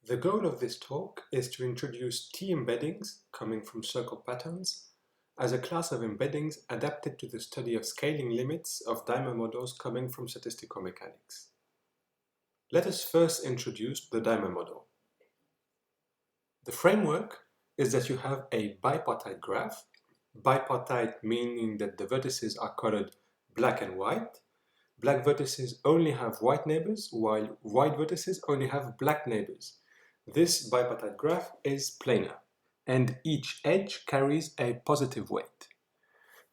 The goal of this talk is to introduce t-embeddings, coming from circle patterns, as a class of embeddings adapted to the study of scaling limits of Dimer models coming from statistical mechanics. Let us first introduce the Dimer model. The framework is that you have a bipartite graph, bipartite meaning that the vertices are colored black and white. Black vertices only have white neighbors, while white vertices only have black neighbors. This bipartite graph is planar, and each edge carries a positive weight.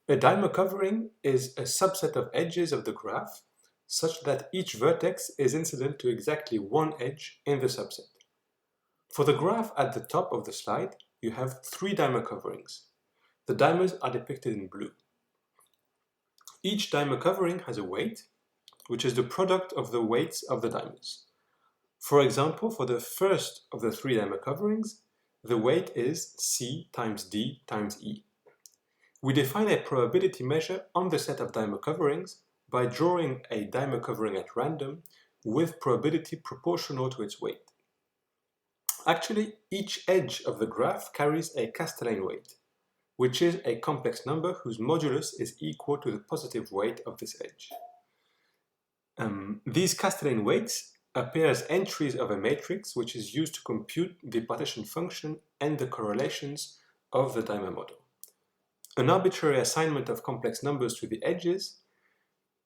A dimer covering is a subset of edges of the graph, such that each vertex is incident to exactly one edge in the subset. For the graph at the top of the slide, you have three dimer coverings. The dimers are depicted in blue. Each dimer covering has a weight, which is the product of the weights of the dimers. For example, for the first of the three dimer coverings, the weight is C times D times E. We define a probability measure on the set of dimer coverings by drawing a dimer covering at random with probability proportional to its weight. Actually, each edge of the graph carries a Castellane weight, which is a complex number whose modulus is equal to the positive weight of this edge. These Castellane weights appear as entries of a matrix which is used to compute the partition function and the correlations of the dimer model. An arbitrary assignment of complex numbers to the edges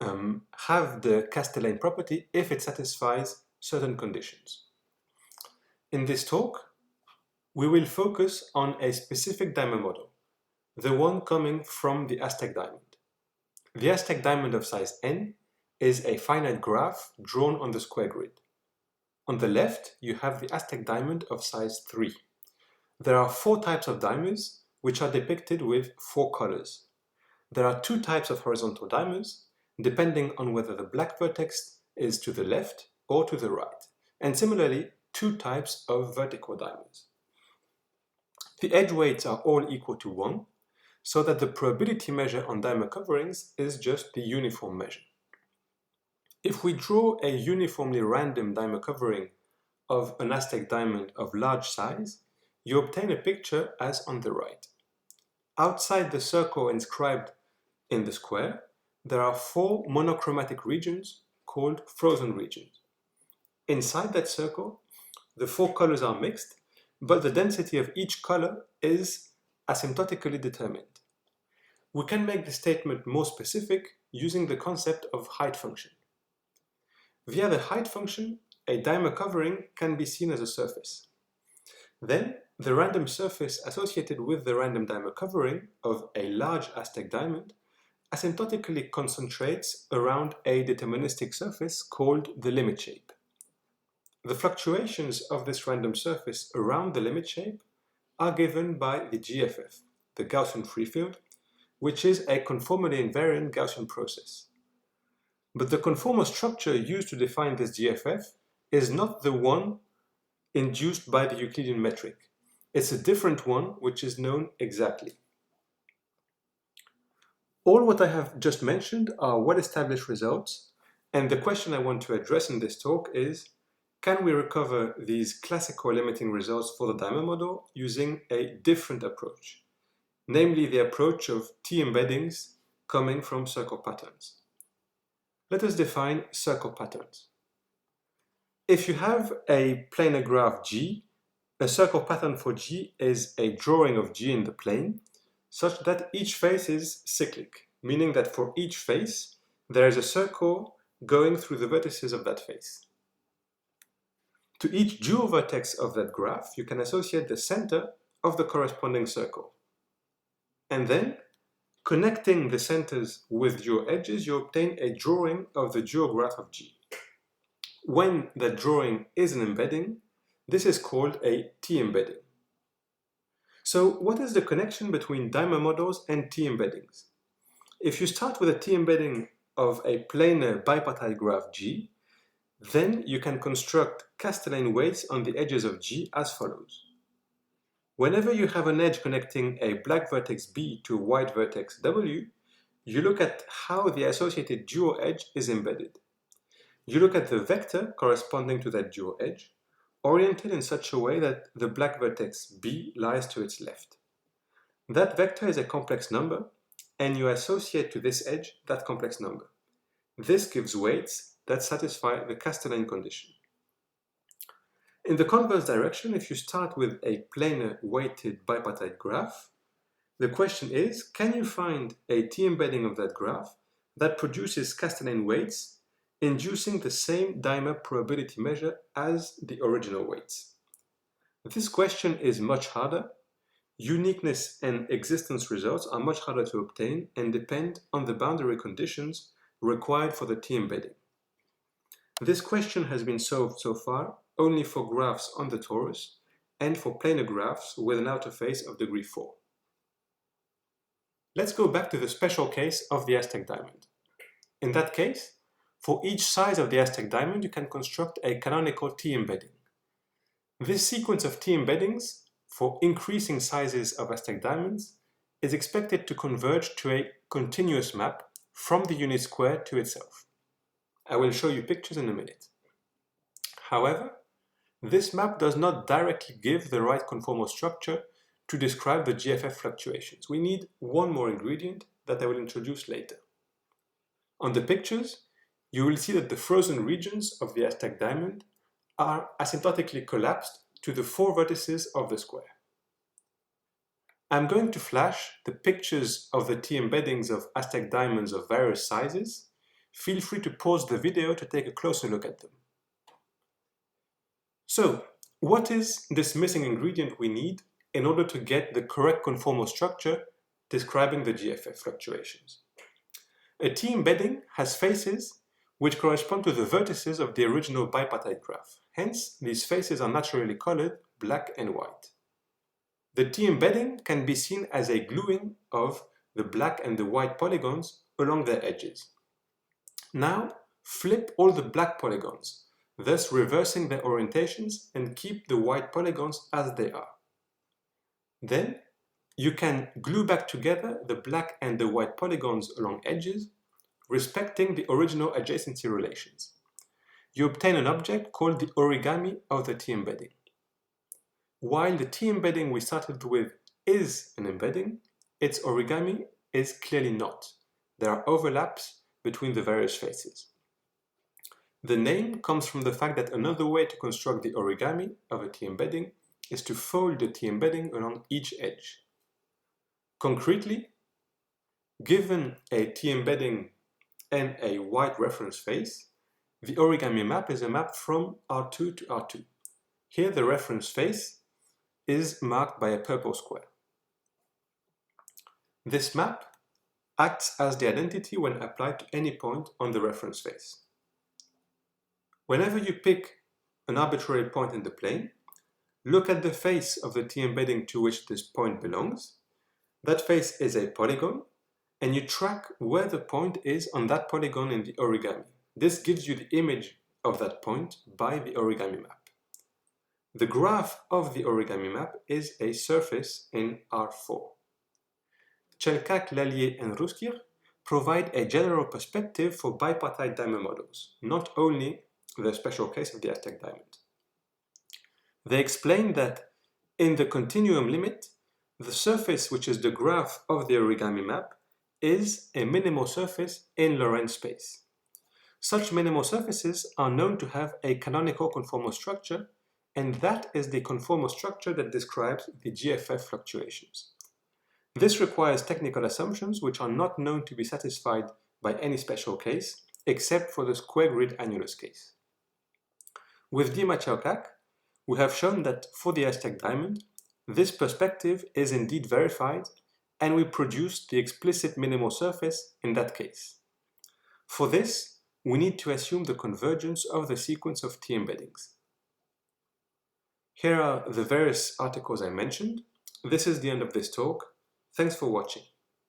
have the Castellane property if it satisfies certain conditions. In this talk, we will focus on a specific dimer model, the one coming from the Aztec diamond. The Aztec diamond of size n is a finite graph drawn on the square grid. On the left, you have the Aztec diamond of size 3. There are four types of dimers, which are depicted with four colors. There are two types of horizontal dimers, depending on whether the black vertex is to the left or to the right, and similarly, two types of vertical dimers. The edge weights are all equal to 1, so that the probability measure on dimer coverings is just the uniform measure. If we draw a uniformly random dimer covering of an Aztec diamond of large size, you obtain a picture as on the right. Outside the circle inscribed in the square, there are four monochromatic regions called frozen regions. Inside that circle, the four colors are mixed, but the density of each color is asymptotically determined. We can make the statement more specific using the concept of height function. Via the height function, a dimer covering can be seen as a surface. Then, the random surface associated with the random dimer covering of a large Aztec diamond asymptotically concentrates around a deterministic surface called the limit shape. The fluctuations of this random surface around the limit shape are given by the GFF, the Gaussian free field, which is a conformally invariant Gaussian process. But the conformal structure used to define this GFF is not the one induced by the Euclidean metric. It's a different one which is known exactly. All what I have just mentioned are well-established results, and the question I want to address in this talk is, can we recover these classical limiting results for the dimer model using a different approach, namely the approach of t-embeddings coming from circle patterns? Let us define circle patterns. If you have a planar graph G, a circle pattern for G is a drawing of G in the plane, such that each face is cyclic, meaning that for each face, there is a circle going through the vertices of that face. To each dual vertex of that graph, you can associate the center of the corresponding circle. And then, connecting the centers with dual edges, you obtain a drawing of the dual graph of G. When that drawing is an embedding, this is called a t-embedding. So what is the connection between dimer models and t-embeddings? If you start with a t-embedding of a planar bipartite graph G, then you can construct Castellane weights on the edges of G as follows. Whenever you have an edge connecting a black vertex B to a white vertex W, you look at how the associated dual edge is embedded. You look at the vector corresponding to that dual edge, oriented in such a way that the black vertex B lies to its left. That vector is a complex number, and you associate to this edge that complex number. This gives weights that satisfy the Castellane condition. In the converse direction, if you start with a planar weighted bipartite graph, the question is, can you find a t-embedding of that graph that produces Castellane weights inducing the same dimer probability measure as the original weights? This question is much harder. Uniqueness and existence results are much harder to obtain and depend on the boundary conditions required for the t-embedding. This question has been solved so far only for graphs on the torus and for planar graphs with an outer face of degree 4. Let's go back to the special case of the Aztec diamond. In that case, for each size of the Aztec diamond, you can construct a canonical t-embedding. This sequence of t-embeddings for increasing sizes of Aztec diamonds is expected to converge to a continuous map from the unit square to itself. I will show you pictures in a minute. However, this map does not directly give the right conformal structure to describe the GFF fluctuations. We need one more ingredient that I will introduce later. On the pictures, you will see that the frozen regions of the Aztec diamond are asymptotically collapsed to the 4 vertices of the square. I'm going to flash the pictures of the t-embeddings of Aztec diamonds of various sizes. Feel free to pause the video to take a closer look at them. So, what is this missing ingredient we need in order to get the correct conformal structure describing the GFF fluctuations? A t-embedding has faces which correspond to the vertices of the original bipartite graph. Hence, these faces are naturally colored black and white. The t-embedding can be seen as a gluing of the black and the white polygons along their edges. Now, flip all the black polygons, thus reversing their orientations, and keep the white polygons as they are. Then, you can glue back together the black and the white polygons along edges, respecting the original adjacency relations. You obtain an object called the origami of the t-embedding. While the t-embedding we started with is an embedding, its origami is clearly not. There are overlaps between the various faces. The name comes from the fact that another way to construct the origami of a t-embedding is to fold the t-embedding along each edge. Concretely, given a t-embedding and a white reference face, the origami map is a map from R2 to R2. Here the reference face is marked by a purple square. This map acts as the identity when applied to any point on the reference face. Whenever you pick an arbitrary point in the plane, look at the face of the t-embedding to which this point belongs. That face is a polygon, and you track where the point is on that polygon in the origami. This gives you the image of that point by the origami map. The graph of the origami map is a surface in R4. Chelkak, Lallier, and Ruskir provide a general perspective for bipartite dimer models, not only the special case of the Aztec diamond. They explain that in the continuum limit, the surface which is the graph of the origami map is a minimal surface in Lorentz space. Such minimal surfaces are known to have a canonical conformal structure, and that is the conformal structure that describes the GFF fluctuations. This requires technical assumptions which are not known to be satisfied by any special case, except for the square grid annulus case. With Chelkak, we have shown that for the Aztec diamond, this perspective is indeed verified, and we produce the explicit minimal surface in that case. For this, we need to assume the convergence of the sequence of t-embeddings. Here are the various articles I mentioned. This is the end of this talk. Thanks for watching.